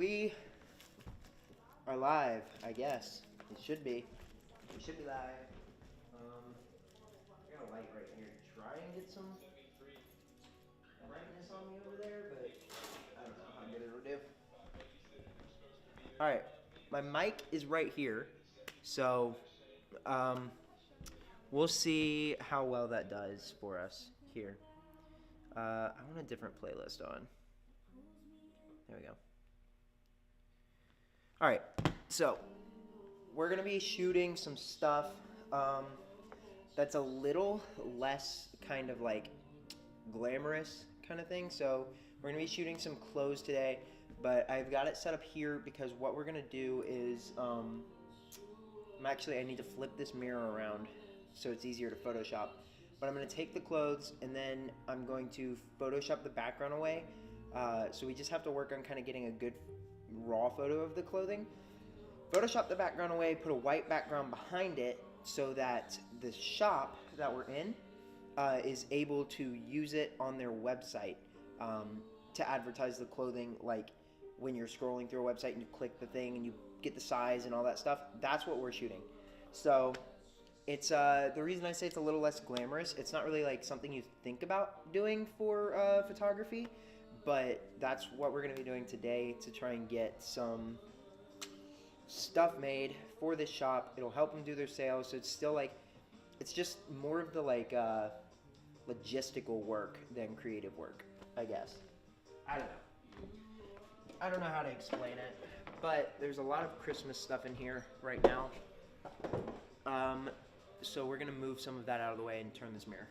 We are live, I guess. It should be. We should be live. I got a light right here to try and get some brightness on me over there, but I don't know how good it'll do. Alright, my mic is right here, so we'll see how well that does for us here. I want a different playlist on. There we go. Alright, so we're going to be shooting some stuff that's a little less kind of like glamorous kind of thing. So we're going to be shooting some clothes today, but I've got it set up here because what we're going to do is I need to flip this mirror around so it's easier to Photoshop. But I'm going to take the clothes and then I'm going to Photoshop the background away. So we just have to work on kind of getting a good raw photo of the clothing. Photoshop the background away, put a white background behind it so that the shop that we're in is able to use it on their website to advertise the clothing, like when you're scrolling through a website and you click the thing and you get the size and all that stuff. That's what we're shooting. So it's the reason I say it's a little less glamorous, it's not really like something you think about doing for photography, but that's what we're going to be doing today to try and get some stuff made for this shop. It'll help them do their sales, so it's still like, it's just more of the like logistical work than creative work, I guess. I don't know how to explain it, but there's a lot of Christmas stuff in here right now. So we're gonna move some of that out of the way and turn this mirror.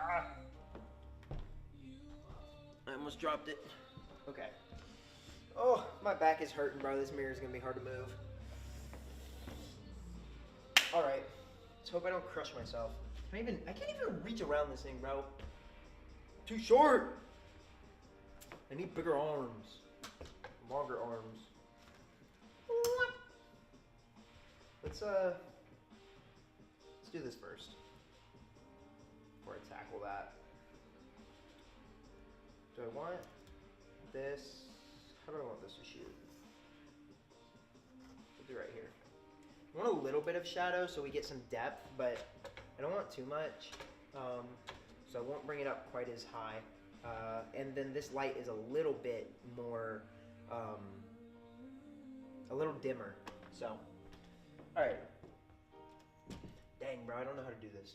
I almost dropped it. Okay. Oh, my back is hurting, bro. This mirror is gonna be hard to move. All right. Let's hope I don't crush myself. I can't even reach around this thing, bro. Too short. I need bigger arms. Longer arms. Let's do this first before I tackle that. Do I want this? How do I want this to shoot? We'll do right here. I want a little bit of shadow so we get some depth, but I don't want too much, so I won't bring it up quite as high. And then this light is a little bit more, a little dimmer. So, all right. Dang, bro, I don't know how to do this.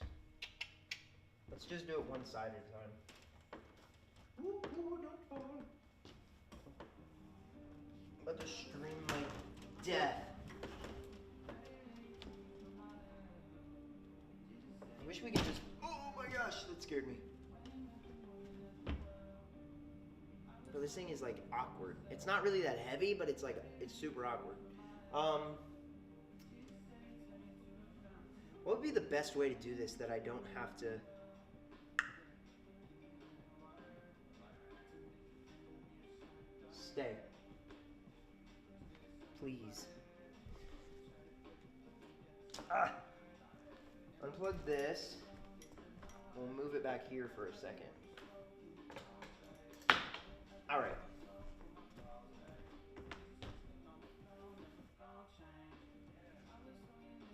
Let's just do it one side at a time. Ooh, don't fall. I'm about to stream my death. I wish we could just, oh my gosh, that scared me. But this thing is like awkward. It's not really that heavy, but it's like, it's super awkward. What would be the best way to do this that I don't have to stay? Please. Unplug this. We'll move it back here for a second. All right.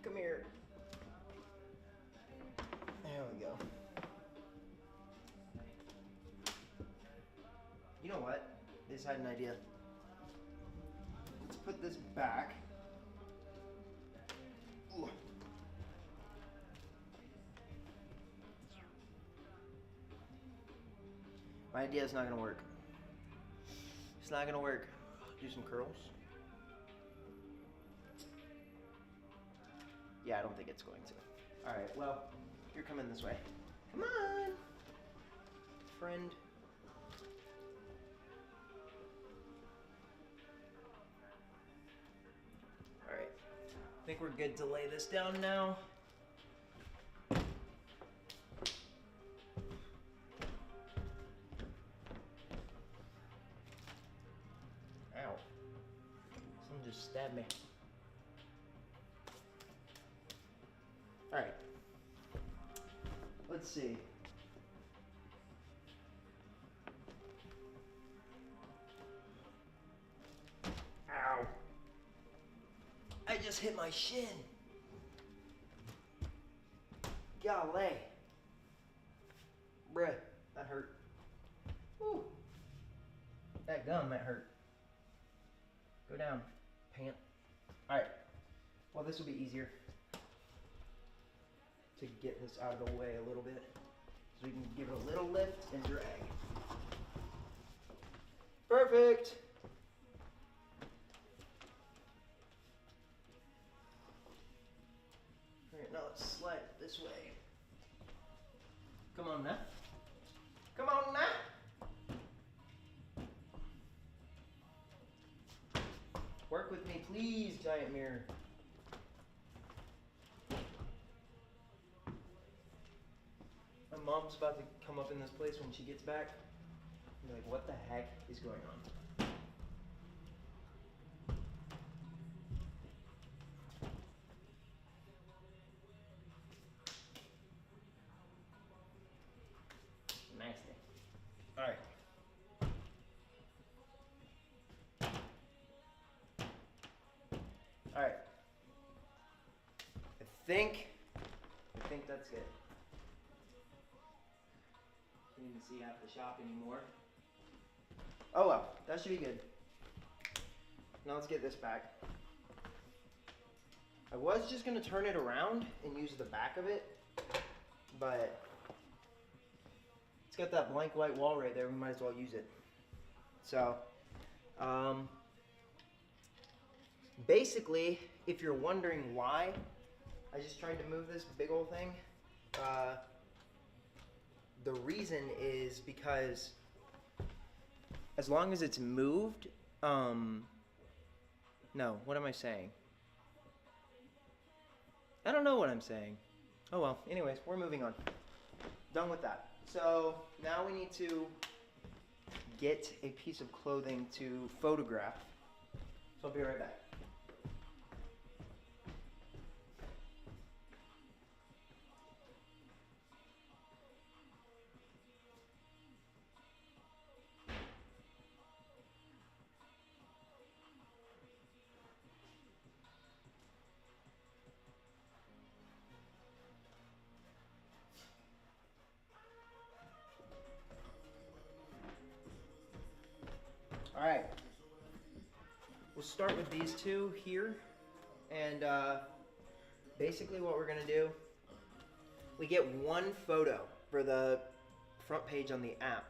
Come here. There we go. You know what? I just had an idea. Let's put this back. Ooh. My idea is not gonna work. It's not gonna work. Do some curls. Yeah, I don't think it's going to. All right, well, you're coming this way. Come on, friend. All right, I think we're good to lay this down now. Ow, someone just stabbed me. All right, let's see. hit my shin. Golly. Bruh, that hurt. Woo. That gum, that hurt. Go down, pant. Alright. Well, this will be easier to get this out of the way a little bit. So we can give it a little lift and drag. Perfect. Alright, now let's slide it this way. Come on now. Come on now. Work with me, please, giant mirror. My mom's about to come up in this place when she gets back. I'm like, what the heck is going on? Nasty. All right. All right. I think that's it. Can't even see half the shop anymore. Oh well, that should be good. Now let's get this back. I was just gonna turn it around and use the back of it, but it's got that blank white wall right there. We might as well use it. So, basically, if you're wondering why I just tried to move this big old thing, the reason is because as long as it's moved, no, what am I saying? I don't know what I'm saying. Oh well, anyways, we're moving on. Done with that. So now we need to get a piece of clothing to photograph. So I'll be right back. All right, we'll start with these two here, and basically what we're gonna do, we get one photo for the front page on the app.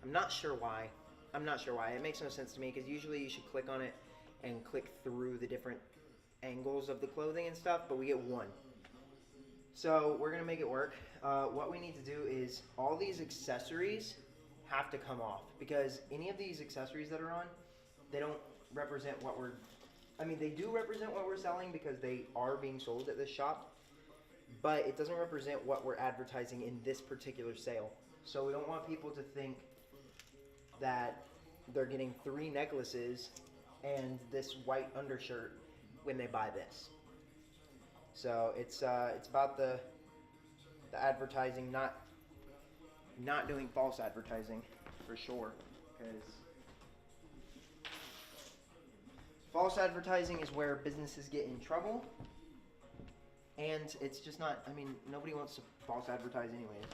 I'm not sure why. It makes no sense to me because usually you should click on it and click through the different angles of the clothing and stuff, but we get one. So we're gonna make it work. What we need to do is all these accessories have to come off because any of these accessories that are on, they don't represent what we're, I mean, they do represent what we're selling because they are being sold at this shop, but it doesn't represent what we're advertising in this particular sale. So we don't want people to think that they're getting 3 necklaces and this white undershirt when they buy this. So it's about the advertising, not doing false advertising for sure, because false advertising is where businesses get in trouble, and it's just not, I mean, nobody wants to false advertise anyways.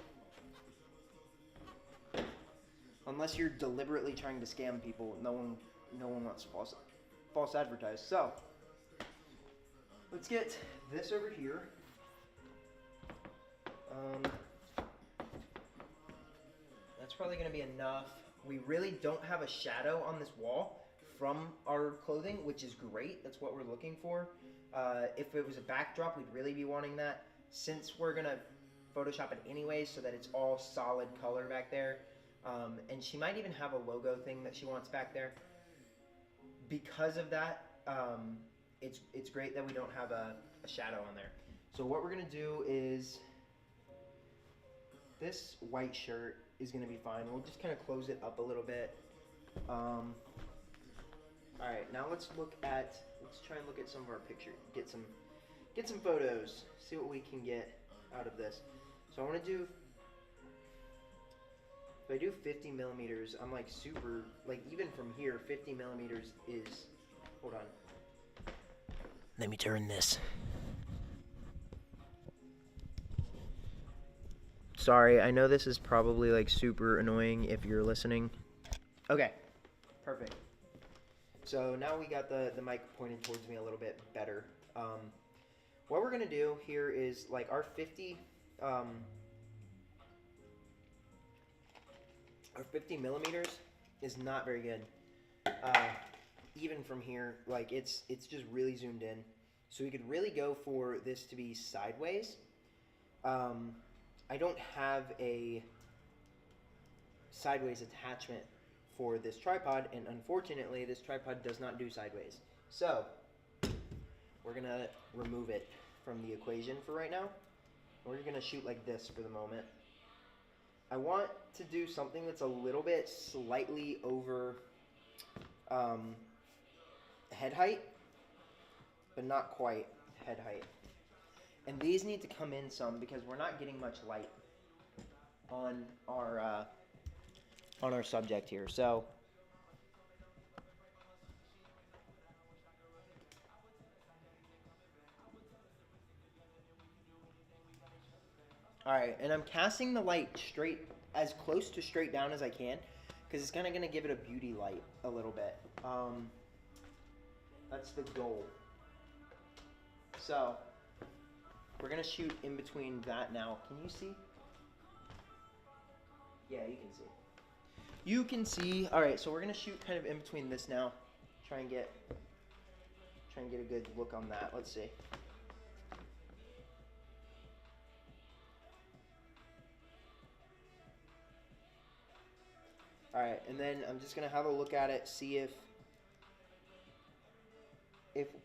Unless you're deliberately trying to scam people, no one wants to false advertise. So, let's get this over here. That's probably going to be enough. We really don't have a shadow on this wall from our clothing, which is great. That's what we're looking for. If it was a backdrop, we'd really be wanting that. Since we're going to Photoshop it anyways so that it's all solid color back there. And she might even have a logo thing that she wants back there. Because of that, it's great that we don't have a shadow on there. So what we're going to do is, this white shirt is going to be fine. We'll just kind of close it up a little bit. Alright, now let's try and look at some of our pictures. Get some photos. See what we can get out of this. So I want to do, if I do 50 millimeters, I'm like super, like even from here, 50 millimeters is, hold on. Let me turn this. Sorry, I know this is probably like super annoying if you're listening. Okay, perfect. So now we got the mic pointed towards me a little bit better. What we're gonna do here is like our 50 millimeters is not very good. Even from here, like it's just really zoomed in. So we could really go for this to be sideways. I don't have a sideways attachment for this tripod, and unfortunately this tripod does not do sideways. So we're gonna remove it from the equation for right now. We're gonna shoot like this for the moment. I want to do something that's a little bit slightly over head height, but not quite head height. And these need to come in some because we're not getting much light on our subject here. So all right, and I'm casting the light straight, as close to straight down as I can, because it's kind of going to give it a beauty light a little bit. That's the goal. So we're going to shoot in between that now. Can you see? Yeah, you can see. You can see. All right, so we're going to shoot kind of in between this now. Try and get a good look on that. Let's see. All right, and then I'm just going to have a look at it, see if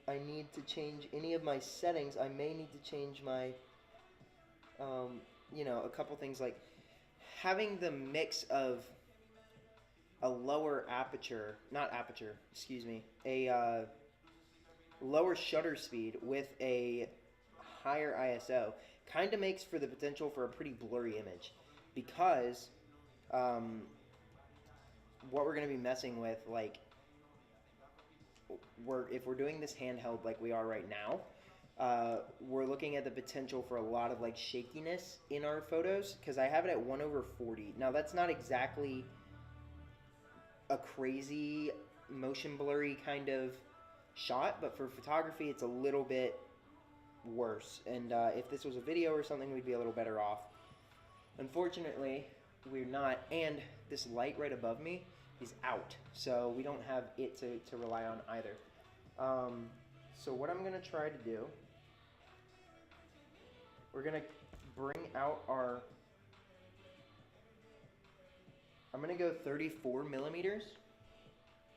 I need to change any of my settings. I may need to change my, you know, a couple things like having the mix of a lower aperture, not aperture, excuse me, a lower shutter speed with a higher ISO kind of makes for the potential for a pretty blurry image, because what we're going to be messing with, like, if we're doing this handheld like we are right now, we're looking at the potential for a lot of like shakiness in our photos, because I have it at 1/40. Now that's not exactly a crazy motion blurry kind of shot, but for photography it's a little bit worse, and if this was a video or something we'd be a little better off. Unfortunately we're not, and this light right above me is out, so we don't have it to rely on either. So what I'm going to try to do, we're going to bring out our, I'm going to go 34 millimeters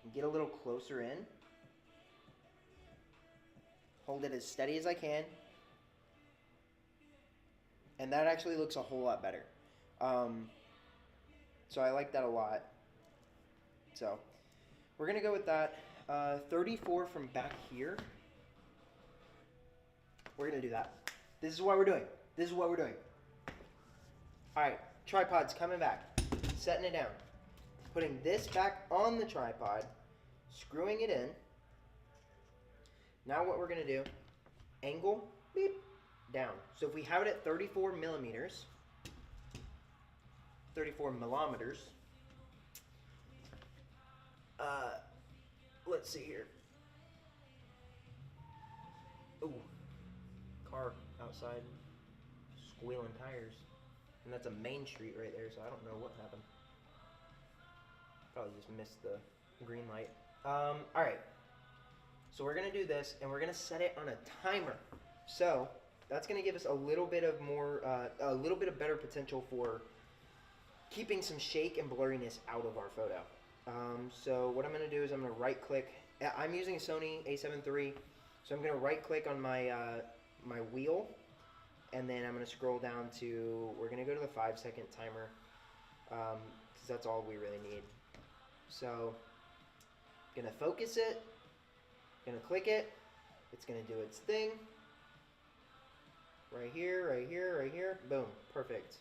and get a little closer in. Hold it as steady as I can. And that actually looks a whole lot better. So I like that a lot. So we're going to go with that. 34 from back here. We're going to do that. This is what we're doing. This is what we're doing. All right, tripod's coming back. Setting it down. Putting this back on the tripod. Screwing it in. Now what we're going to do, angle, beep, down. So if we have it at 34 millimeters, 34 millimeters, let's see here. Ooh, car outside, squealing tires. And that's a main street right there, so I don't know what happened. Probably just missed the green light. Alright. So we're going to do this, and we're going to set it on a timer. So that's going to give us a little bit of more, a little bit of better potential for keeping some shake and blurriness out of our photo. So what I'm going to do is I'm going to right click. I'm using a Sony a7 III, so I'm going to right click on my my wheel, and then I'm going to scroll down to, we're going to go to the 5-second timer, because that's all we really need. So going to focus it, going to click it, it's going to do its thing. Right here, right here, right here, boom, perfect.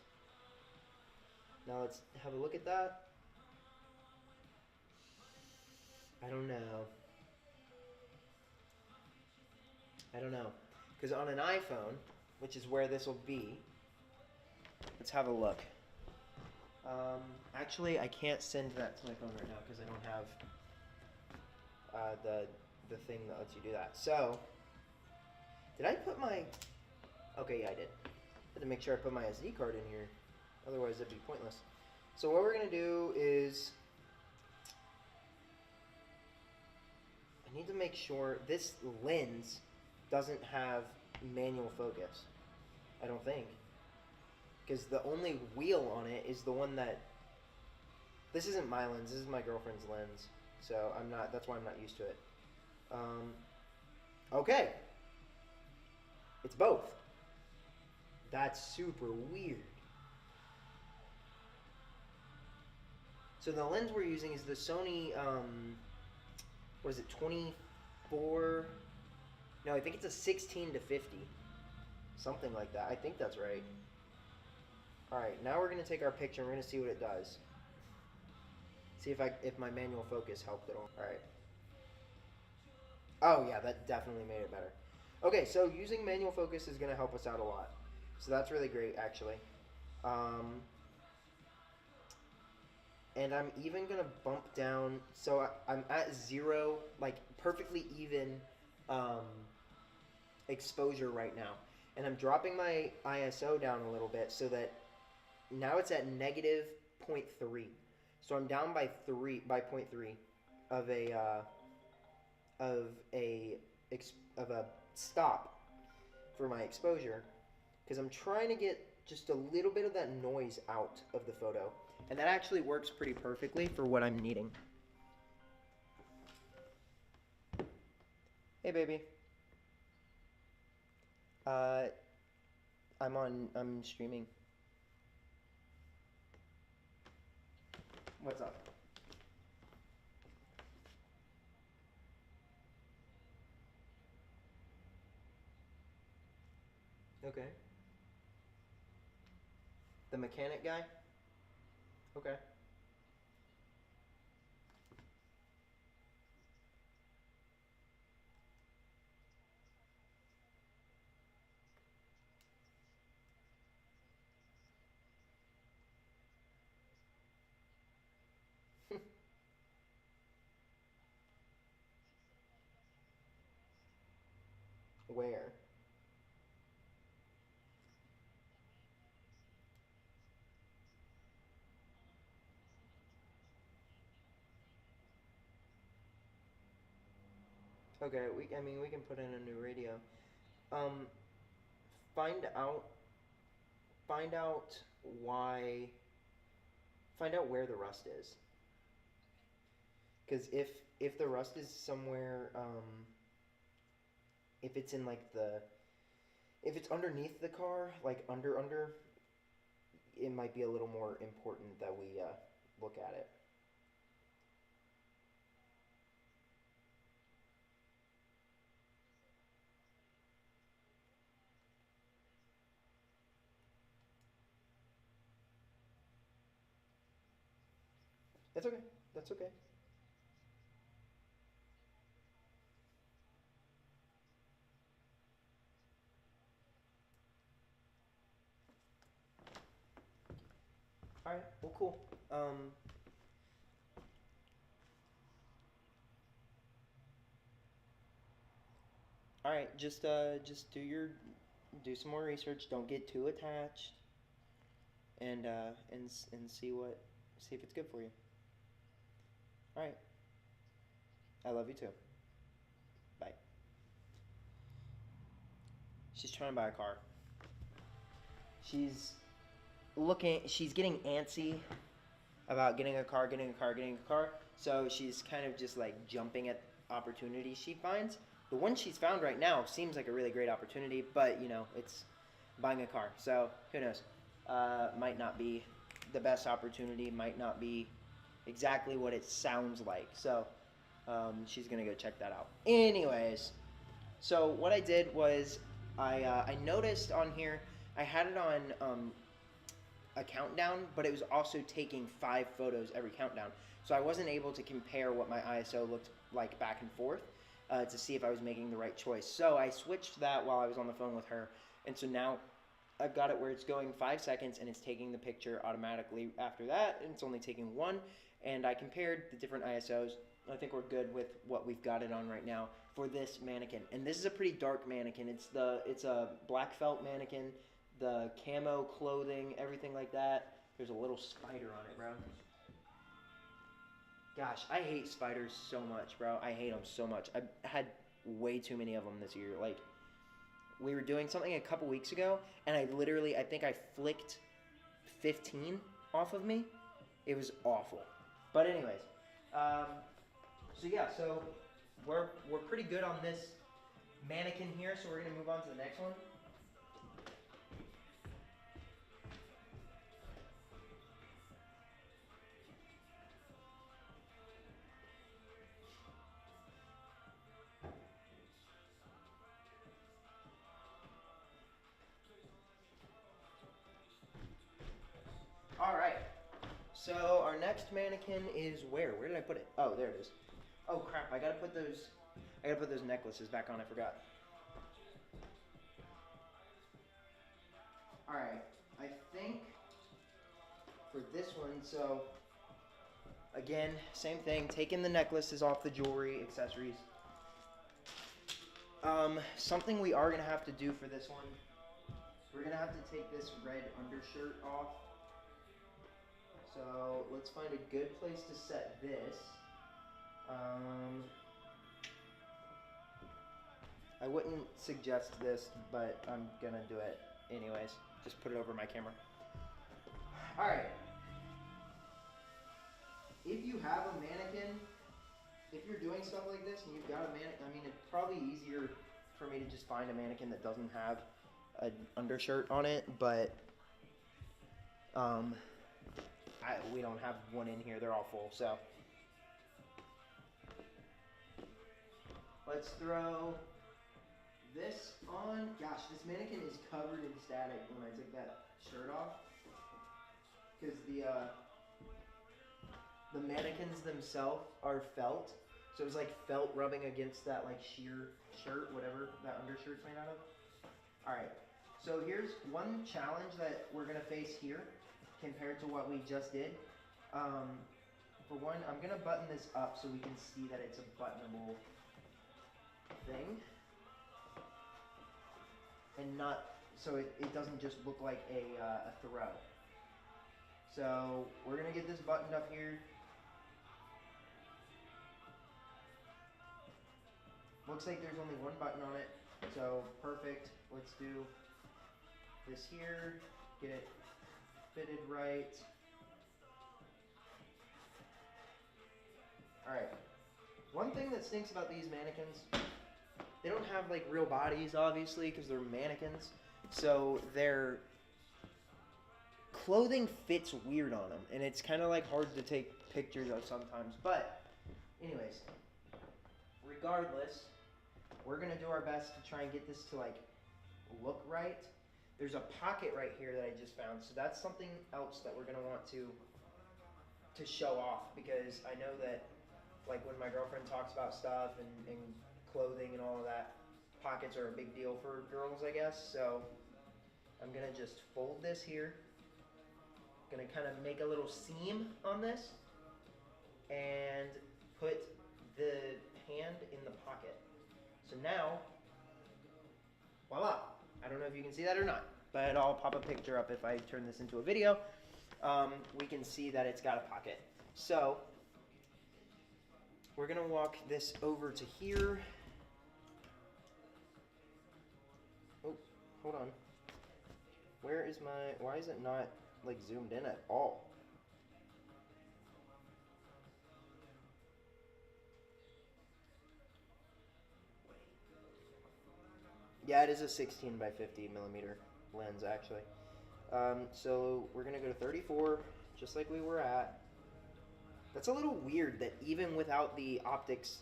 Now let's have a look at that. I don't know. I don't know. Because on an iPhone, which is where this will be, let's have a look. Actually, I can't send that to my phone right now because I don't have the thing that lets you do that. So, did I put my... Okay, yeah, I did. I had to make sure I put my SD card in here. Otherwise, it'd be pointless. So what we're going to do is... I need to make sure this lens doesn't have manual focus. I don't think. Because the only wheel on it is the one that... This isn't my lens, this is my girlfriend's lens. So I'm not, that's why I'm not used to it. Okay. It's both. That's super weird. So the lens we're using is the Sony, what is it, 24? No, I think it's a 16 to 50. Something like that. I think that's right. Alright, now we're going to take our picture and we're going to see what it does. See if my manual focus helped at all. Alright. Oh yeah, that definitely made it better. Okay, so using manual focus is going to help us out a lot. So that's really great, actually. And I'm even going to bump down, so I'm at 0, like perfectly even exposure right now. And I'm dropping my ISO down a little bit so that now it's at negative 0.3. So I'm down by 0.3 of a stop for my exposure, because I'm trying to get just a little bit of that noise out of the photo. And that actually works pretty perfectly for what I'm needing. Hey, baby. I'm streaming. What's up? Okay. The mechanic guy? Okay. Where? Okay, I mean, we can put in a new radio. Um, find out, find out why, find out where the rust is. Because if the rust is somewhere, if it's in like if it's underneath the car, like under, it might be a little more important that we look at it. That's okay. That's okay. All right. Well, cool. All right. Just do some more research. Don't get too attached, and see if it's good for you. All right. I love you too. Bye. She's trying to buy a car. She's she's getting antsy about getting a car, getting a car, getting a car. So she's kind of just like jumping at opportunities she finds. The one she's found right now seems like a really great opportunity, but you know, it's buying a car. So who knows? Might not be the best opportunity, might not be exactly what it sounds like. So she's gonna go check that out. Anyways, so what I did was I noticed on here I had it on a countdown, but it was also taking 5 photos every countdown. So I wasn't able to compare what my ISO looked like back and forth. to see if I was making the right choice. So I switched that while I was on the phone with her, and so now I've got it where it's going 5 seconds and it's taking the picture automatically after that, and it's only taking one. And I compared the different ISOs. I think we're good with what we've got it on right now for this mannequin. And this is a pretty dark mannequin. It's a black felt mannequin, the camo clothing, everything like that. There's a little spider on it, bro. Gosh, I hate spiders so much, bro. I hate them so much. I've had way too many of them this year. Like, we were doing something a couple weeks ago, and I think I flicked 15 off of me. It was awful. But anyways, so yeah, so we're pretty good on this mannequin here, so we're gonna move on to the next one. All right. So our next mannequin is where? Where did I put it? Oh, there it is. Oh crap! I gotta put those necklaces back on. I forgot. All right. I think for this one, so again, same thing. Taking the necklaces off the jewelry accessories. Something we are gonna have to do for this one. We're gonna have to take this red undershirt off. So let's find a good place to set this. I wouldn't suggest this, but I'm gonna do it anyways. Just put it over my camera. Alright. If you have a mannequin, if you're doing stuff like this and you've got a mannequin, I mean, it's probably easier for me to just find a mannequin that doesn't have an undershirt on it, but we don't have one in here. They're all full, so let's throw this on. Gosh, this mannequin is covered in static when I took that shirt off, because the mannequins themselves are felt, so it's like felt rubbing against that like sheer shirt, whatever that undershirt's made out of. All right, so here's one challenge that we're gonna face here compared to what we just did. For one, I'm gonna button this up so we can see that it's a buttonable thing, and not so it doesn't just look like a throw. So we're gonna get this buttoned up here. Looks like there's only one button on it, so perfect. Let's do this here, get it fitted right. Alright, one thing that stinks about these mannequins, they don't have like real bodies, obviously, because they're mannequins, so their clothing fits weird on them, and it's kind of like hard to take pictures of sometimes. But anyways, regardless, we're gonna do our best to try and get this to like look right. There's a pocket right here that I just found, so that's something else that we're gonna want to show off, because I know that like when my girlfriend talks about stuff and clothing and all of that, pockets are a big deal for girls, I guess. So I'm gonna just fold this here, gonna kind of make a little seam on this and put the hand in the pocket. So now, voila. I don't know if you can see that or not, but I'll pop a picture up if I turn this into a video. We can see that it's got a pocket. So we're gonna walk this over to here. Oh, hold on. Where is why is it not like zoomed in at all? Yeah, it is a 16 by 50 millimeter lens, actually. So we're gonna go to 34, just like we were at. That's a little weird that even without the optics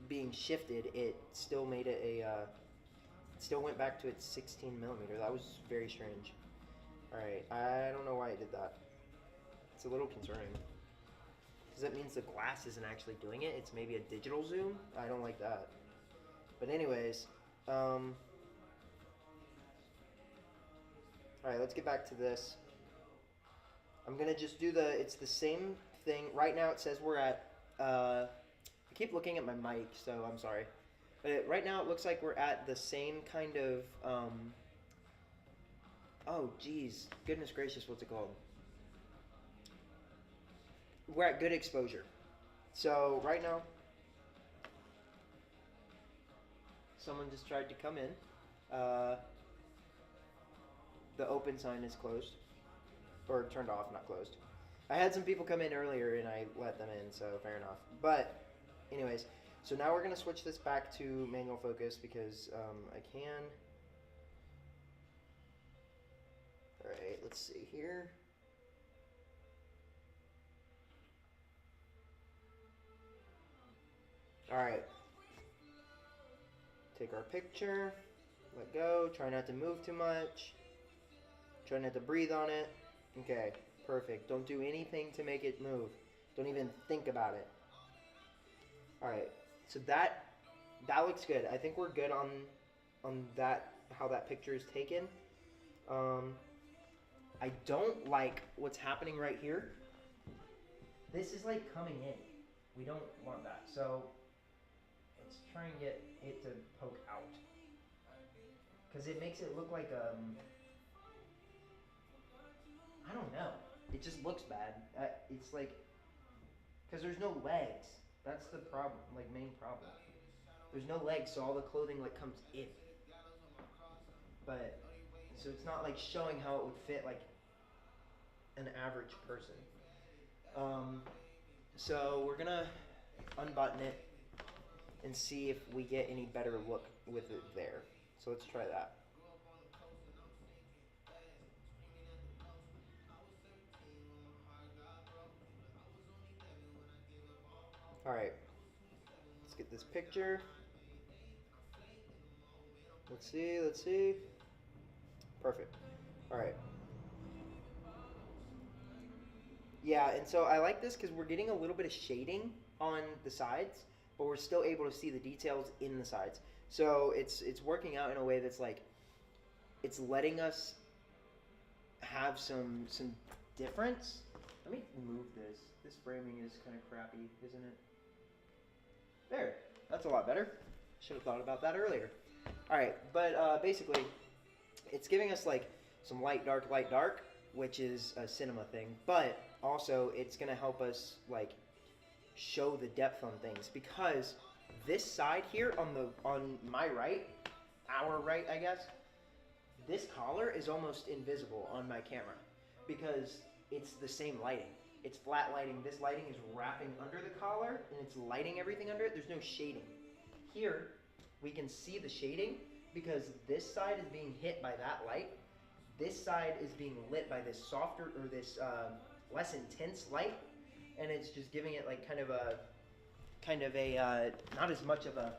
being shifted, it still made it a, it still went back to its 16 millimeter. That was very strange. Alright, I don't know why it did that. It's a little concerning. Because because that means the glass isn't actually doing it. It's maybe a digital zoom. I don't like that. But anyways, all right, let's get back to this. I'm gonna just do it's the same thing. Right now it says we're at, I keep looking at my mic, so I'm sorry. But right now it looks like we're at the same kind of, oh geez, goodness gracious, what's it called? We're at good exposure. So right now, someone just tried to come in. The open sign is closed. Or turned off, not closed. I had some people come in earlier and I let them in, so fair enough. But anyways, so now we're going to switch this back to manual focus because I can. Alright, let's see here. Alright. Take our picture. Let go. Try not to move too much. Try not to breathe on it. Okay, perfect. Don't do anything to make it move. Don't even think about it. Alright, so that looks good. I think we're good on that, how that picture is taken. I don't like what's happening right here. This is like coming in. We don't want that. So let's try and get it to poke out. Because it makes it look like I don't know. It just looks bad. It's like, because there's no legs. That's the problem, like main problem. There's no legs, so all the clothing like comes in. But, so it's not like showing how it would fit like an average person. So we're gonna unbutton it and see if we get any better look with it there. So let's try that. Alright, let's get this picture. Let's see. Perfect. Alright. Yeah, and so I like this because we're getting a little bit of shading on the sides, but we're still able to see the details in the sides. So it's working out in a way that's like, it's letting us have some difference. Let me move this. This framing is kind of crappy, isn't it? There, that's a lot better. Should have thought about that earlier. Alright, but basically, it's giving us like some light, dark, which is a cinema thing, but also it's going to help us like show the depth on things, because this side here on my right, our right, I guess, this collar is almost invisible on my camera because it's the same lighting. It's flat lighting. This lighting is wrapping under the collar and it's lighting everything under it. There's no shading. Here, we can see the shading because this side is being hit by that light. This side is being lit by this softer, or this less intense light, and it's just giving it like kind of a not as much of a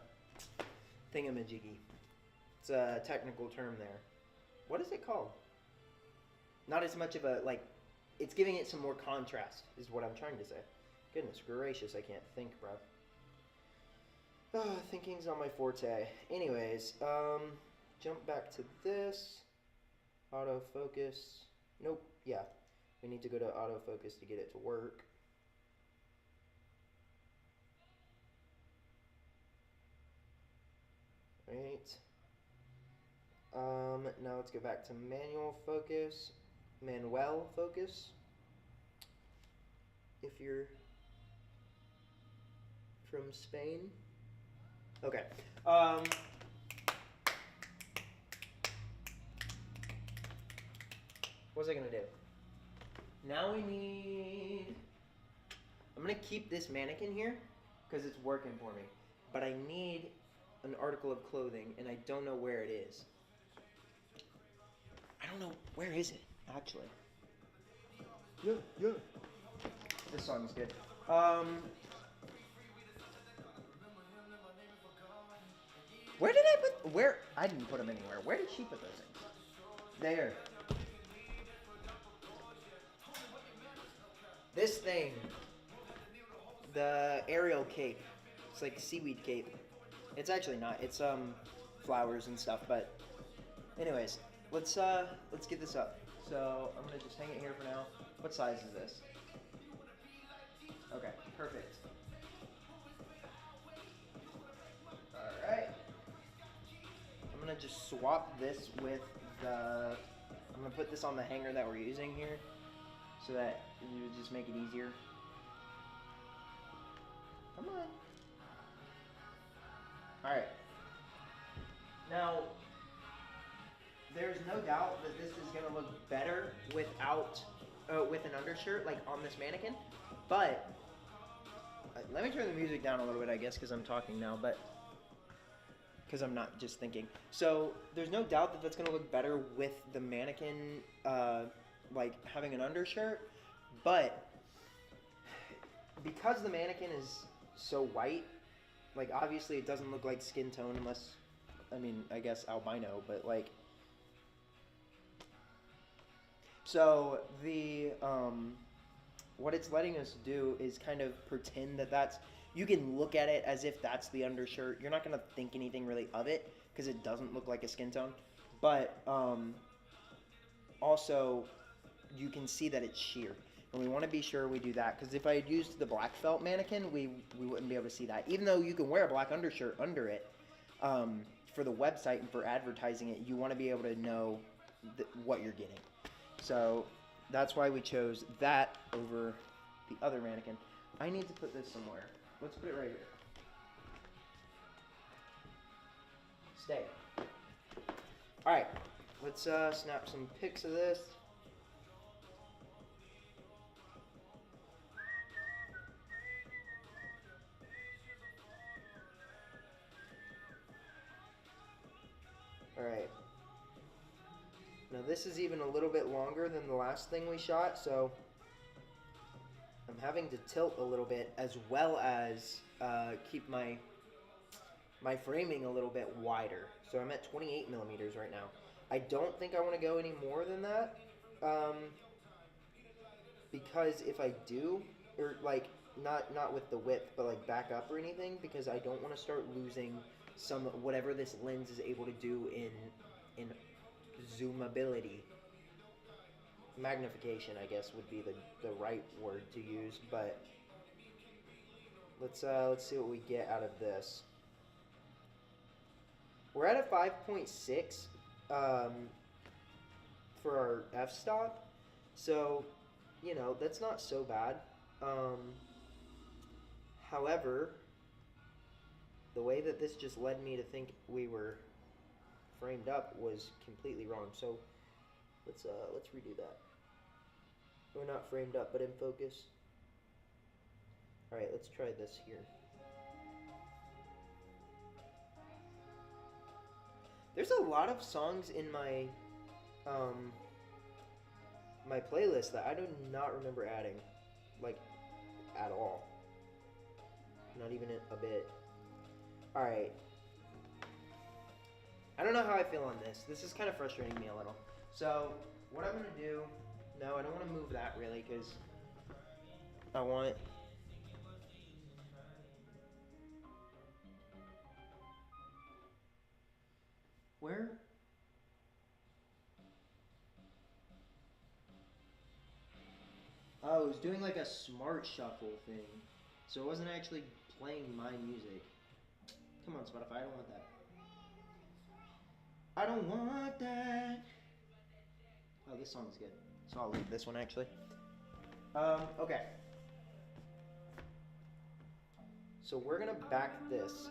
thingamajiggy. It's a technical term there. What is it called? Not as much of a, like, it's giving it some more contrast, is what I'm trying to say. Goodness gracious, I can't think, bro. Oh, thinking's not my forte. Anyways, jump back to this. Autofocus. Nope, yeah. We need to go to autofocus to get it to work. Right. Now let's go back to manual focus. Manuel focus. If you're from Spain. Okay. What was I gonna do? Now we need... I'm gonna keep this mannequin here because it's working for me. But I need an article of clothing and I don't know where it is. I don't know, where is it, actually? Yeah. This song is good. Where did I put, where, I didn't put them anywhere. Where did she put those things? There. This thing. The aerial cape. It's like seaweed cape. It's actually not. It's flowers and stuff. But anyways, let's get this up. So I'm gonna just hang it here for now. What size is this? Okay, perfect. All right. I'm gonna just swap this with the. I'm gonna put this on the hanger that we're using here, so that it would just make it easier. Come on. Alright. Now, there's no doubt that this is going to look better without, with an undershirt, like on this mannequin. But, let me turn the music down a little bit, I guess, because I'm talking now, but, because I'm not just thinking. So, there's no doubt that that's going to look better with the mannequin, like, having an undershirt. But, because the mannequin is so white, like, obviously it doesn't look like skin tone unless, I mean, I guess albino, but like, so the what it's letting us do is kind of pretend that that's, you can look at it as if that's the undershirt. You're not going to think anything really of it because it doesn't look like a skin tone, but also you can see that it's sheer. And we want to be sure we do that, because if I had used the black felt mannequin, we wouldn't be able to see that. Even though you can wear a black undershirt under it, for the website and for advertising it, you want to be able to know what you're getting. So that's why we chose that over the other mannequin. I need to put this somewhere. Let's put it right here. Stay. Alright, let's snap some pics of this. Alright. Now this is even a little bit longer than the last thing we shot, so I'm having to tilt a little bit, as well as keep my framing a little bit wider. So I'm at 28 millimeters right now. I don't think I want to go any more than that, because if I do, or like not with the width, but like back up or anything, because I don't want to start losing some whatever this lens is able to do in zoomability. Magnification, I guess, would be the right word to use, but let's see what we get out of this. We're at a 5.6 for our f-stop, so you know that's not so bad. However, the way that this just led me to think we were framed up was completely wrong. So let's redo that. We're not framed up, but in focus. All right, let's try this here. There's a lot of songs in my my playlist that I do not remember adding, like, at all. Not even a bit. Alright. I don't know how I feel on this. This is kind of frustrating me a little. So, what I'm going to do... No, I don't want to move that, really, because I want... Where? Oh, it was doing like a smart shuffle thing. So it wasn't actually playing my music. Come on, Spotify, I don't want that. I don't want that. Oh, this song's good. So I'll leave this one, actually. Okay. So we're gonna back this.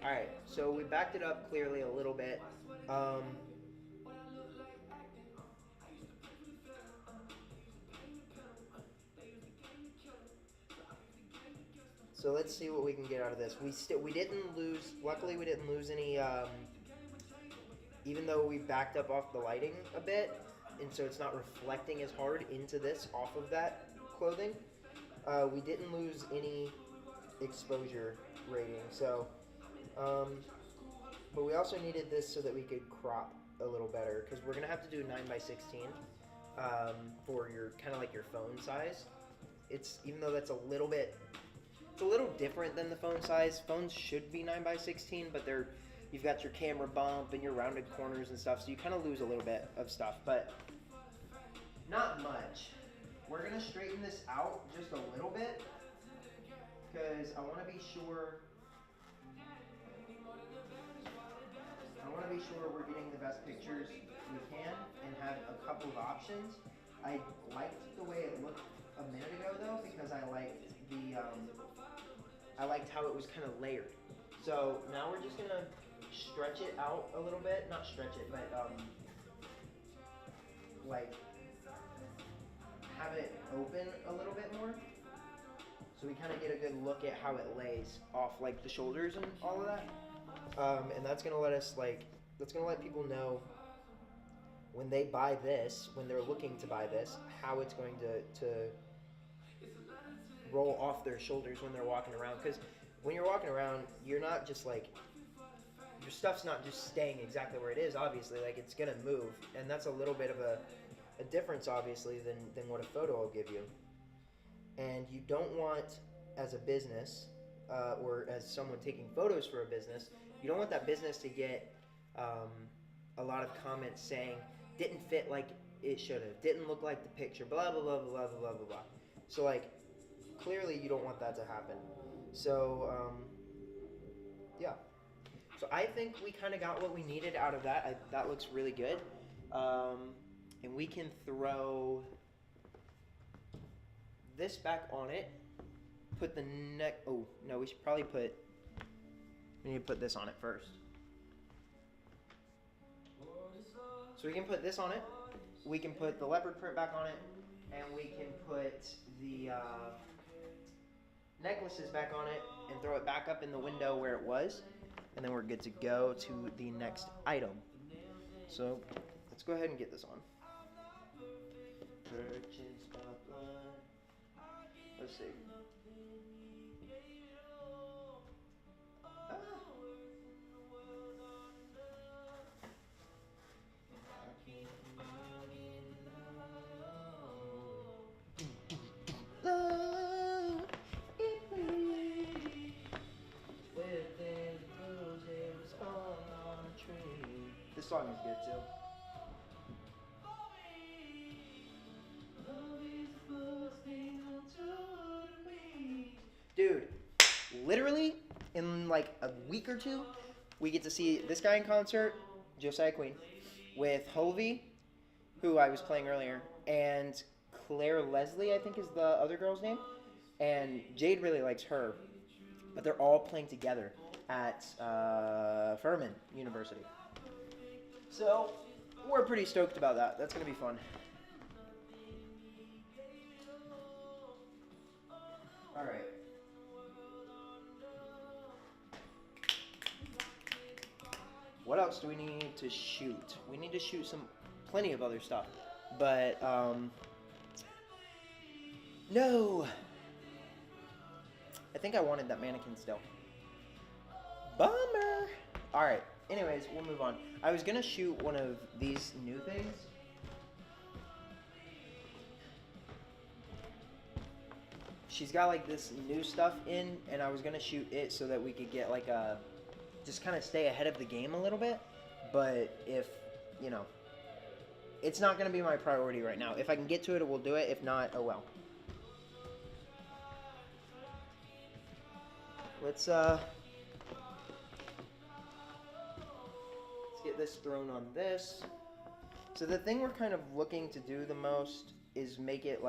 Alright, so we backed it up clearly a little bit. So let's see what we can get out of this. We didn't lose, luckily we didn't lose any, even though we backed up off the lighting a bit, and so it's not reflecting as hard into this off of that clothing. We didn't lose any exposure rating, so, but we also needed this so that we could crop a little better because we're gonna have to do 9x16 for your kind of like your phone size. It's even though that's it's a little different than the phone size. Phones should be 9x16, but you've got your camera bump and your rounded corners and stuff, so you kind of lose a little bit of stuff, but not much. We're gonna straighten this out just a little bit because I want to be sure. We're getting the best pictures we can and have a couple of options. I liked the way it looked a minute ago though because I liked how it was kind of layered. So now we're just gonna stretch it out a little bit. Not stretch it, but like have it open a little bit more. So we kind of get a good look at how it lays off like the shoulders and all of that. And that's gonna let people know when they buy this, when they're looking to buy this, how it's going to roll off their shoulders when they're walking around. Because when you're walking around, you're not just like, your stuff's not just staying exactly where it is, obviously. Like, it's gonna move, and that's a little bit of a difference, obviously, than what a photo will give you. And you don't want, as a business, or as someone taking photos for a business, you don't want that business to get a lot of comments saying, didn't fit like it should have, didn't look like the picture, blah, blah, blah, blah, blah, blah, blah. So, like, clearly you don't want that to happen. So, yeah. So I think we kind of got what we needed out of that. That looks really good. And we can throw this back on it. Put the neck. Oh, no, we should probably we need to put this on it first. So we can put this on it. We can put the leopard print back on it. And we can put the necklaces back on it and throw it back up in the window where it was. And then we're good to go to the next item. So let's go ahead and get this on. Let's see. This song is good too. Dude, literally in like a week or two, we get to see this guy in concert, Josiah Queen, with Hovey, who I was playing earlier, and Claire Leslie, I think is the other girl's name, and Jade really likes her, but they're all playing together at Furman University. So, we're pretty stoked about that. That's going to be fun. Alright. What else do we need to shoot? We need to shoot plenty of other stuff. But, no! I think I wanted that mannequin still. Bummer! Alright. Anyways, we'll move on. I was gonna shoot one of these new things. She's got like this new stuff in, and I was gonna shoot it so that we could get like just kind of stay ahead of the game a little bit. But if, it's not gonna be my priority right now. If I can get to it, we'll do it. If not, oh well. Let's get this thrown on this. So the thing we're kind of looking to do the most is make it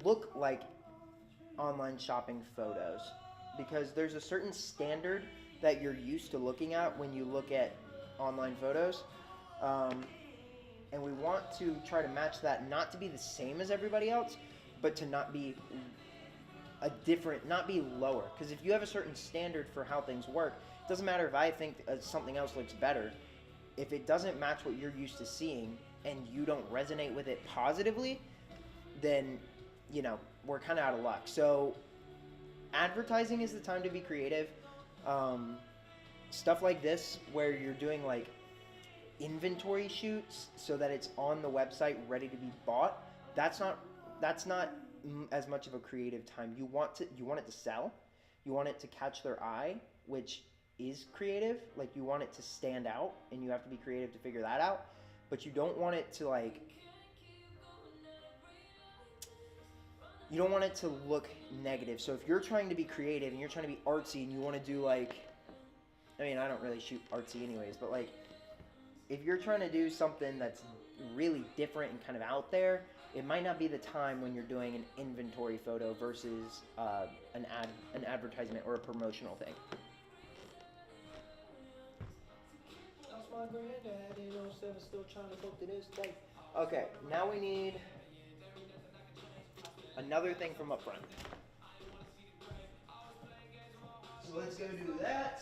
look like online shopping photos, because there's a certain standard that you're used to looking at when you look at online photos, and we want to try to match that, not to be the same as everybody else, but to not be not be lower. Because if you have a certain standard for how things work, it doesn't matter if I think something else looks better. If it doesn't match what you're used to seeing and you don't resonate with it positively, then, we're kind of out of luck. So advertising is the time to be creative. Stuff like this, where you're doing inventory shoots so that it's on the website ready to be bought, that's not as much of a creative time. You want it to sell, you want it to catch their eye, which is creative. Like, you want it to stand out, and you have to be creative to figure that out. But you don't want it to like, you don't want it to look negative. So if you're trying to be creative and you're trying to be artsy and you want to do like, I mean, I don't really shoot artsy anyways, but like, if you're trying to do something that's really different and kind of out there, it might not be the time when you're doing an inventory photo versus an advertisement or a promotional thing. That's my granddad in 07, still trying to cook to this day. Okay, now we need another thing from up front. So let's go do that.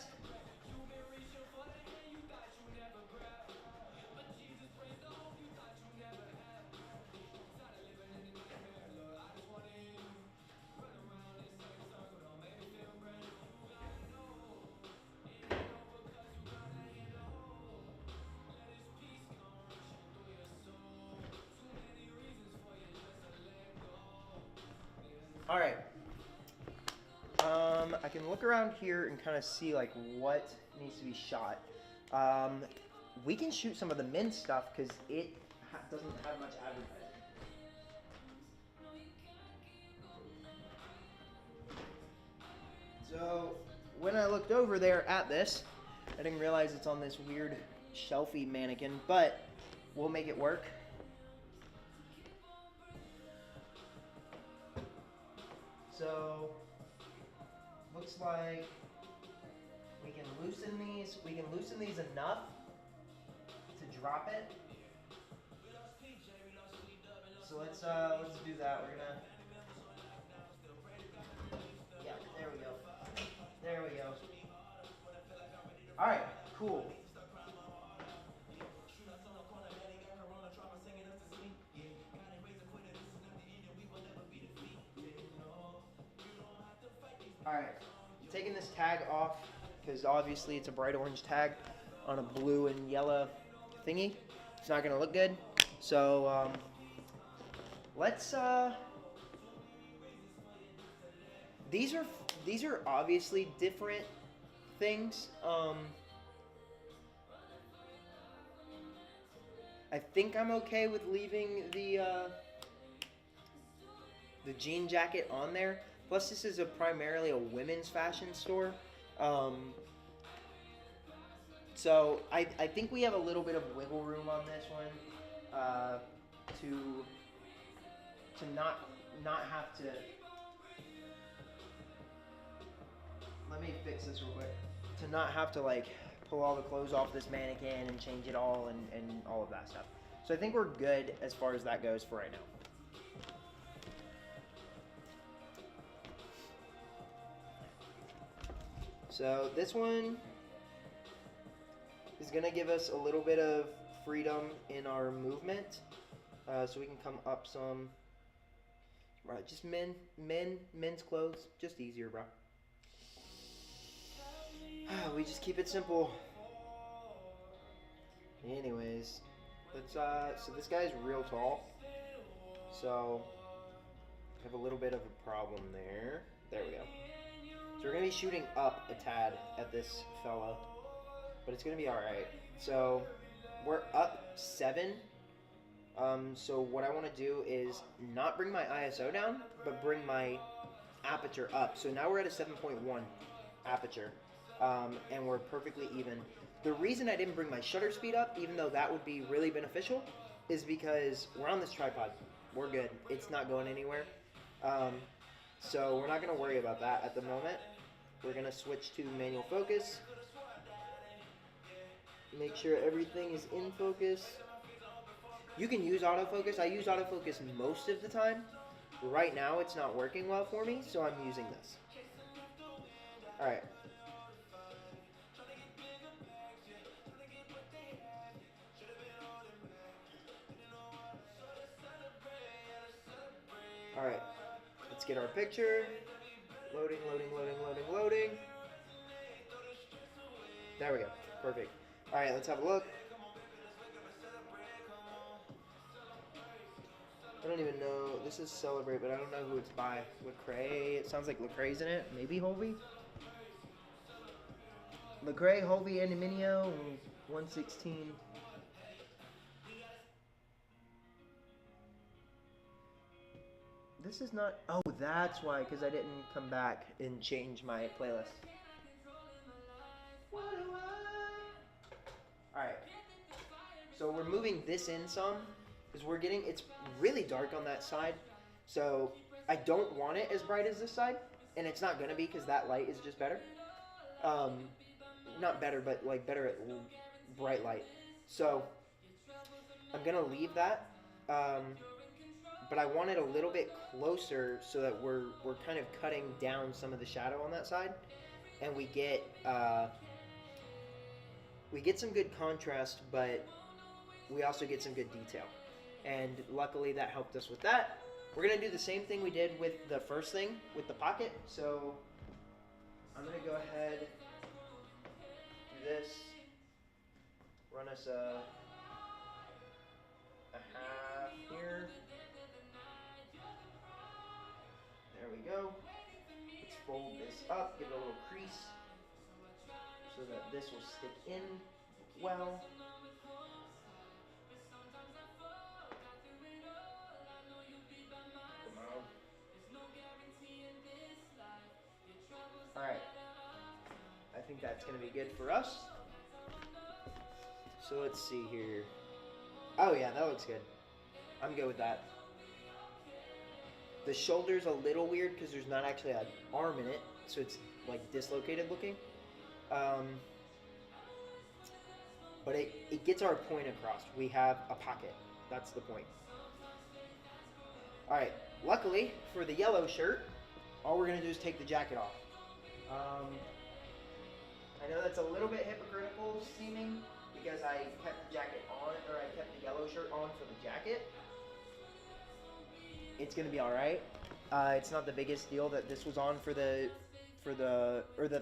All right. I can look around here and kind of see like what needs to be shot. We can shoot some of the men's stuff because it doesn't have much advertising. So when I looked over there at this, I didn't realize it's on this weird shelfie mannequin, but we'll make it work. So, looks like we can loosen these. We can loosen these enough to drop it. So let's do that. We're gonna, yeah, there we go. There we go. All right, cool. Alright, taking this tag off because obviously it's a bright orange tag on a blue and yellow thingy. It's not going to look good. So, let's, these are obviously different things. I think I'm okay with leaving the jean jacket on there. Plus, this is primarily a women's fashion store. So I think we have a little bit of wiggle room on this one to not have to. Let me fix this real quick. To not have to like pull all the clothes off this mannequin and change it all and all of that stuff. So I think we're good as far as that goes for right now. So this one is going to give us a little bit of freedom in our movement. So we can come up some. Right, just men's clothes. Just easier, bro. We just keep it simple. Anyways, let's, so this guy's real tall. So I have a little bit of a problem there. There we go. So we're going to be shooting up a tad at this fella, but it's going to be alright. So we're up 7. So what I want to do is not bring my ISO down, but bring my aperture up. So now we're at a 7.1 aperture, and we're perfectly even. The reason I didn't bring my shutter speed up, even though that would be really beneficial, is because we're on this tripod. We're good. It's not going anywhere. So we're not going to worry about that at the moment. We're going to switch to manual focus. Make sure everything is in focus. You can use autofocus. I use autofocus most of the time. Right now it's not working well for me, so I'm using this. Alright. Alright. Let's get our picture. Loading, loading, loading, loading, loading. There we go. Perfect. Alright, let's have a look. I don't even know. This is Celebrate, but I don't know who it's by. Lecrae. It sounds like Lecrae's in it. Maybe Hovey. Lecrae, Hovey, and Minio. 116. This is not. Oh, that's why. Because I didn't come back and change my playlist. What do I? All right. So we're moving this in some because we're getting. It's really dark on that side. So I don't want it as bright as this side, and it's not gonna be because that light is just better. Not better, but like better at bright light. So I'm gonna leave that, but I want it a little bit closer so that we're kind of cutting down some of the shadow on that side, and we get some good contrast, but we also get some good detail. And luckily that helped us with that. We're gonna do the same thing we did with the first thing with the pocket. So I'm gonna go ahead. This, run us a half here. There we go. Let's fold this up, give it a little crease so that this will stick in well. Come on. All right. I think that's going to be good for us. So let's see here. Oh yeah, that looks good. I'm good with that. The shoulder's a little weird because there's not actually an arm in it, so it's like dislocated looking. But it gets our point across. We have a pocket. That's the point. Alright, luckily for the yellow shirt, all we're going to do is take the jacket off. I know that's a little bit hypocritical seeming because I kept the jacket on, or I kept the yellow shirt on for the jacket. It's gonna be all right. It's not the biggest deal that this was on or that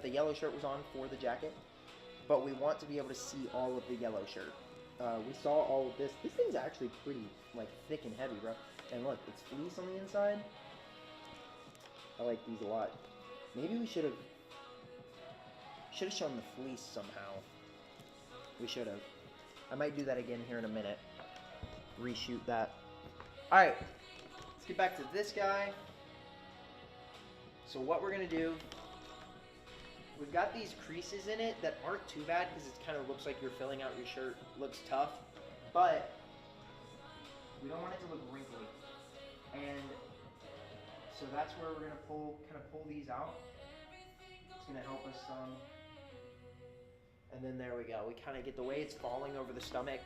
the yellow shirt was on for the jacket, but we want to be able to see all of the yellow shirt. We saw all of this. This thing's actually pretty like thick and heavy, bro. And look, it's fleece on the inside. I like these a lot. Maybe we should have shown the fleece somehow. We should have. I might do that again here in a minute. Reshoot that. Alright. Let's get back to this guy. So what we're going to do, we've got these creases in it that aren't too bad because it kind of looks like you're filling out your shirt. Looks tough. But we don't want it to look wrinkly. And so that's where we're going to pull these out. It's going to help us some. And then there we go. We kind of get the way it's falling over the stomach.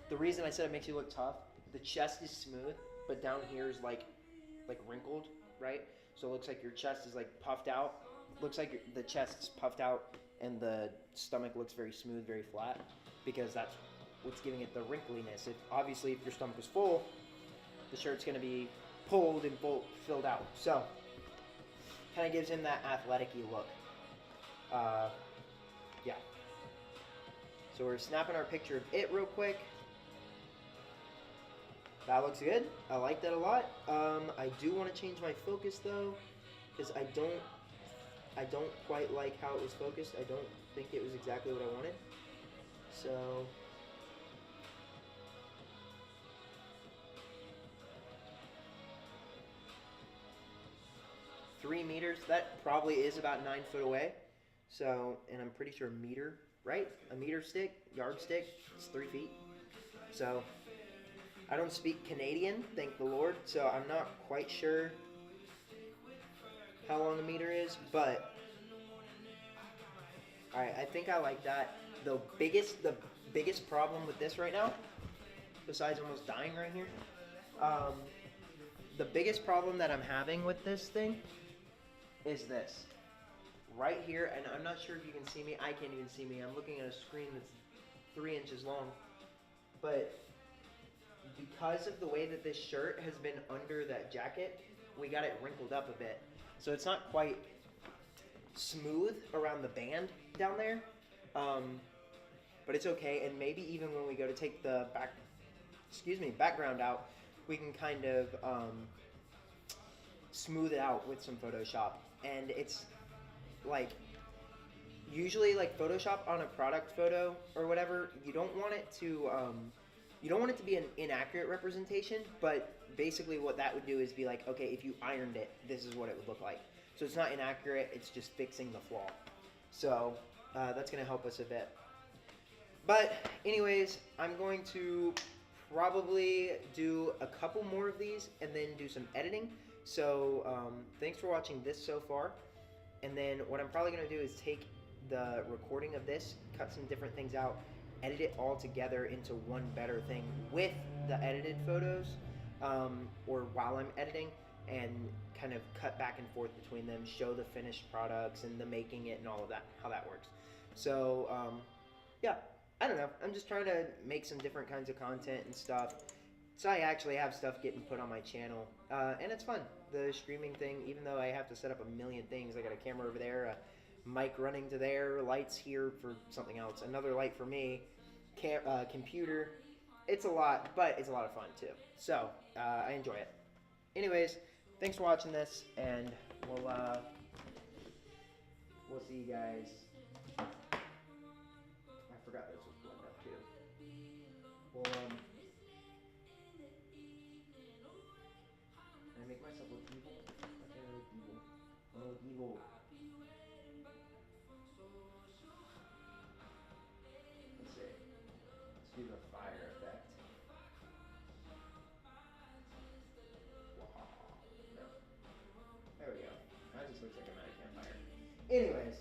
The reason I said it makes you look tough, the chest is smooth, but down here is like wrinkled, right? So it looks like your chest is like puffed out. Looks like the chest's puffed out and the stomach looks very smooth, very flat, because that's what's giving it the wrinkliness. Obviously, if your stomach is full, the shirt's going to be pulled and filled out. So kind of gives him that athletic-y look. Yeah. So we're snapping our picture of it real quick. That looks good. I like that a lot. I do want to change my focus though, because I don't quite like how it was focused. I don't think it was exactly what I wanted. So $3 meters. That probably is about 9 foot away. So, and I'm pretty sure meter, right? A meter stick, yardstick, it's 3 feet. So, I don't speak Canadian, thank the Lord, so I'm not quite sure how long a meter is, but alright, I think I like that. The biggest problem with this right now, besides almost dying right here, the biggest problem that I'm having with this thing is this. Right here, and I'm not sure if you can see me. I can't even see me. I'm looking at a screen that's 3 inches long. But because of the way that this shirt has been under that jacket, we got it wrinkled up a bit. So it's not quite smooth around the band down there. But it's okay. And maybe even when we go to take the background out, we can kind of smooth it out with some Photoshop. And it's like usually like Photoshop on a product photo or whatever, you don't want it to be an inaccurate representation, but basically what that would do is be like, okay, if you ironed it, this is what it would look like. So it's not inaccurate, it's just fixing the flaw. So that's going to help us a bit. But anyways, I'm going to probably do a couple more of these and then do some editing. So thanks for watching this so far. And then what I'm probably going to do is take the recording of this, cut some different things out, edit it all together into one better thing with the edited photos, or while I'm editing, and kind of cut back and forth between them, show the finished products and the making it and all of that, how that works. So yeah, I don't know. I'm just trying to make some different kinds of content and stuff. So I actually have stuff getting put on my channel, and it's fun. The streaming thing, even though I have to set up a million things, I got a camera over there, a mic running to there, lights here for something else, another light for me, computer. It's a lot, but it's a lot of fun too. So I enjoy it. Anyways, thanks for watching this, and we'll see you guys. I forgot this was blend up too. Well, can I make myself look evil? I can't look evil. I look evil. Let's see. Let's do the fire effect. Wow. No. There we go. That just looks like I'm at a campfire. Anyways.